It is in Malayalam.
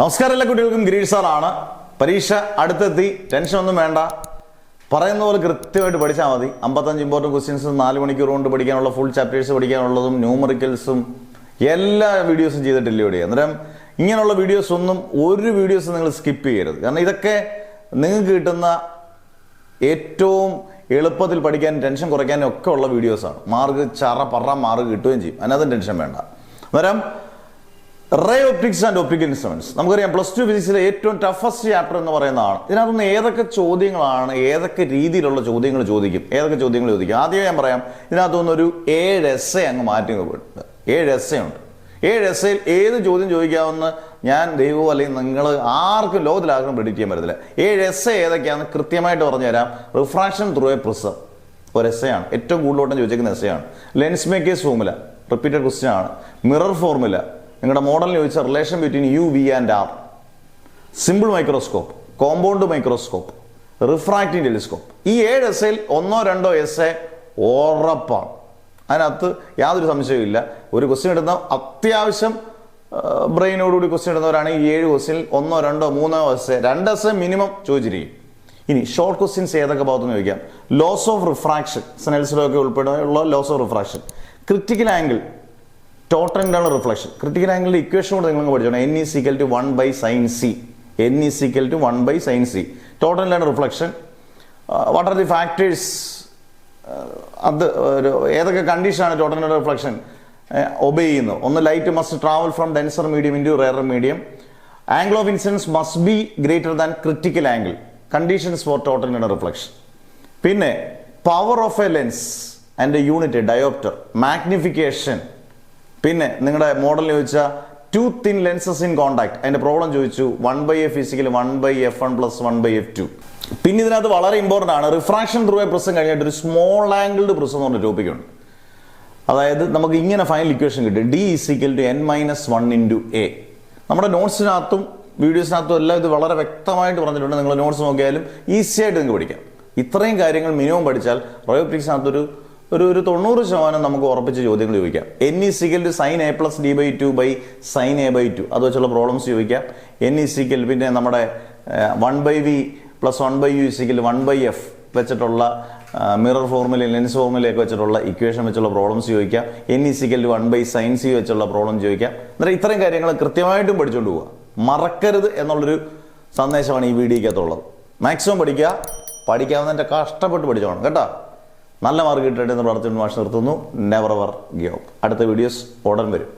നമസ്കാരം എല്ലാ കുട്ടികൾക്കും ഗിരീഷ് സാറാണ്. പരീക്ഷ അടുത്തെത്തി, ടെൻഷനൊന്നും വേണ്ട. പറയുന്ന പോലെ കൃത്യമായിട്ട് പഠിച്ചാൽ മതി. 55 ഇമ്പോർട്ടൻറ്റ് ക്വസ്റ്റ്യൻസ് 4 മണിക്കൂർ കൊണ്ട് പഠിക്കാനുള്ള ഫുൾ ചാപ്റ്റേഴ്സ് പഠിക്കാനുള്ളതും ന്യൂമറിക്കൽസും എല്ലാ വീഡിയോസും ചെയ്തിട്ടില്ല ഇവിടെ. അന്നേരം ഇങ്ങനെയുള്ള വീഡിയോസ് ഒന്നും ഒരു വീഡിയോസ് നിങ്ങൾ സ്കിപ്പ് ചെയ്യരുത്. കാരണം ഇതൊക്കെ നിങ്ങൾക്ക് കിട്ടുന്ന ഏറ്റവും എളുപ്പത്തിൽ പഠിക്കാനും ടെൻഷൻ കുറയ്ക്കാനും ഒക്കെ ഉള്ള വീഡിയോസാണ്. മാർക്ക് മാർക്ക് കിട്ടുകയും ചെയ്യും, അതിനകത്തും ടെൻഷൻ വേണ്ട. അന്നേരം ray optics and optical instruments നമുക്കറിയാം, +2 ഫിസിക്സിലെ ഏറ്റവും ടഫസ്റ്റ് ചാപ്റ്റർ എന്ന് പറയുന്നതാണ്. ഇതിനകത്തുനിന്ന് ഏതൊക്കെ ചോദ്യങ്ങളാണ്, ഏതൊക്കെ രീതിയിലുള്ള ചോദ്യങ്ങൾ ചോദിക്കും, ആദ്യം ഞാൻ പറയാം. ഇതിനകത്തുനിന്ന് ഒരു 7 എസ്സേ അങ്ങ് മാറ്റി പോയിട്ടുണ്ട്. 7 എസ്സേ ഉണ്ട്. 7 എസ്സേയിൽ ഏത് ചോദ്യം ചോദിക്കാമെന്ന് ഞാൻ ദൈവമോ അല്ലെങ്കിൽ നിങ്ങൾ ആർക്കും ലോകത്തിലാർക്കും പ്രെഡിക്റ്റ് ചെയ്യാൻ പറ്റത്തില്ല. 7 എസ്സേ ഏതൊക്കെയാണെന്ന് കൃത്യമായിട്ട് പറഞ്ഞു തരാം. റിഫ്രാക്ഷൻ ത്രൂ എ പ്രിസം ഒരു എസ്സേ ആണ്, ഏറ്റവും കൂടുതലോട്ടം ചോദിച്ചിരിക്കുന്ന എസ്സേ ആണ്. Lens makers formula repeated question ആണ്. മിറർ ഫോർമുല, നിങ്ങളുടെ മോഡലിൽ ചോദിച്ച relation between U, V and R, simple microscope, compound microscope, refracting telescope. ഈ 7 എസ്സേയിൽ 1-2 എസ്സേ ഉറപ്പാണ്. അതിനകത്ത് യാതൊരു സംശയവും ഇല്ല. ഒരു ക്വസ്റ്റ്യൻ ഇടുന്ന അത്യാവശ്യം ബ്രെയിനോടുകൂടി ക്വസ്റ്റ്യൻ ഇടുന്നവരാണ് ഈ 7 ക്വസ്റ്റ്യനിൽ 1-2-3 എസ്സേ, 2 എസ്സേ മിനിമം ചോദിച്ചിരിക്കും. ഇനി ഷോർട്ട് ക്വസ്റ്റ്യൻസ് ഏതൊക്കെ ഭാഗത്തുനിന്ന് ചോദിക്കാം? ലോസ് ഓഫ് റിഫ്രാക്ഷൻ, സ്നെൽസിലൊക്കെ ഉൾപ്പെടെയുള്ള laws of refraction, critical angle, total internal reflection. Critical ആംഗിളിന്റെ ഇക്വേഷൻ കൂടെ നിങ്ങൾ പഠിച്ചോണം. n = 1/sin c. n = 1/sin c. Total internal reflection, what are the factors, അത് ഏതൊക്കെ കണ്ടീഷനാണ് ടോട്ടൽ ഇന്റേണൽ റിഫ്ലക്ഷൻ ഒബേ ചെയ്യുന്നത്? ഒന്ന്, light must travel from denser medium into rarer medium. Angle of incidence must be greater than critical angle. Conditions for total internal reflection. പിന്നെ power of a lens and unit dioptre, magnification. പിന്നെ നിങ്ങളുടെ മോഡലിൽ ചോദിച്ച 2 തിൻ ലെൻസസ് ഇൻ കോണ്ടാക്ട്, അതിന്റെ പ്രോബ്ലം ചോദിച്ചു. 1/f = 1/f1 + 1/f2. പിന്നെ ഇതിനകത്ത് വളരെ ഇമ്പോർട്ടൻ്റ് ആണ്, റിഫ്രാക്ഷൻ ത്രൂ എ പ്രിസം കഴിഞ്ഞിട്ട് ഒരു സ്മോൾ ആംഗിൾഡ് പ്രിസം എന്ന് പറഞ്ഞ ടോപ്പിക് ഉണ്ട്. അതായത് നമുക്ക് ഇങ്ങനെ ഫൈനൽ ഇക്വേഷൻ കിട്ടും, d = n-1 × a. നമ്മുടെ നോട്ട്സിനകത്തും വീഡിയോസിനകത്തും എല്ലാം ഇത് വളരെ വ്യക്തമായിട്ട് പറഞ്ഞിട്ടുണ്ട്. നിങ്ങൾ നോട്ട്സ് നോക്കിയാലും ഈസി ആയിട്ട് നിങ്ങൾക്ക് പഠിക്കാം. ഇത്രയും കാര്യങ്ങൾ മിനിമം പഠിച്ചാൽ റേ ഒപ്റ്റിക്സിനകത്തൊരു 90% നമുക്ക് ഉറപ്പിച്ച് ചോദ്യങ്ങൾ ചോദിക്കാം. n = sin a + d/2/sin a/2, അത് വെച്ചുള്ള പ്രോബ്ലംസ് ചോദിക്കാം. n പിന്നെ നമ്മുടെ 1/v + 1/u = 1/f വെച്ചിട്ടുള്ള മിറർ ഫോർമുല, ലെൻസ് ഫോർമുലയൊക്കെ വെച്ചിട്ടുള്ള ഇക്വേഷൻ വെച്ചുള്ള പ്രോബ്ലംസ് ചോദിക്കാം. n = 1/sin c വെച്ചുള്ള പ്രോബ്ലം ചോദിക്കാം. എന്നാൽ ഇത്രയും കാര്യങ്ങൾ കൃത്യമായിട്ടും പഠിച്ചുകൊണ്ട് പോവുക, മറക്കരുത് എന്നുള്ളൊരു സന്ദേശമാണ് ഈ വീഡിയോക്കകത്തുള്ളത്. മാക്സിമം പഠിക്കുക, പഠിക്കാവുന്നതിൻ്റെ കഷ്ടപ്പെട്ട് പഠിച്ചോണം കേട്ടോ. നല്ല മാർക്ക് കിട്ടട്ടെ എന്ന് പ്രാർത്ഥിച്ചുകൊണ്ട് മാഷ് നിർത്തുന്നു. Never ever give up. അടുത്ത വീഡിയോസ് ഉടൻ വരും.